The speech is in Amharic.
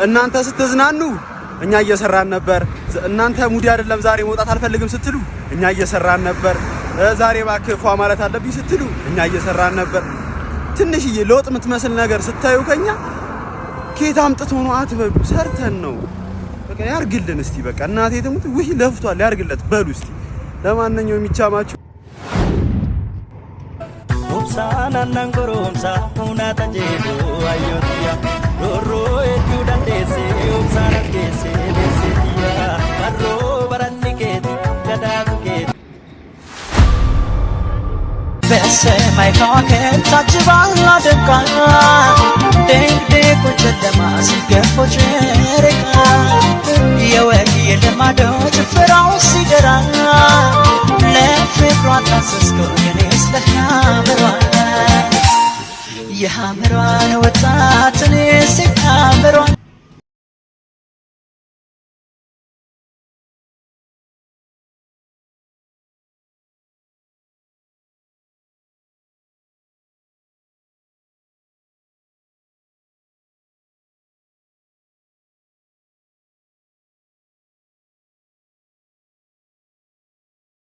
እናንተ ስትዝናኑ እኛ እየሰራን ነበር። እናንተ ሙዲ አይደለም ዛሬ መውጣት አልፈልግም ስትሉ እኛ እየሰራን ነበር። ዛሬ እባክህ ፏ ማለት አለብኝ ስትሉ እኛ እየሰራን ነበር። ትንሽዬ ለውጥ የምትመስል ነገር ስታዩ ከኛ ኬት አምጥቶ ነው አትበሉ፣ ሰርተን ነው። በቃ ያርግልን እስቲ በቃ እናቴ ትሙት ውይ ለፍቷል ያርግለት በሉ እስቲ። ለማንኛውም የሚቻማችሁ ኡምሳና ናንጎሮምሳ ሁና ተጄዶ አዮቲያ ሮሮ ኤዱ ዳንዴሴ ኡምሳና ኬሴ ዴሴቲያ ባሮ በራኒኬቲ ገዳቱኬቲ በሰማይ ከዋክብት ታጅባ ደምቃ ደንግዴ ጨለማ ሲገፎ ጨረቃ የወግ የልማደው ጭፈራው ሲደራ ለፍቅሯ ታሰስከው የኔስ ለሐምሯ የሐምሯን ወጣት እኔስ የሐምሯን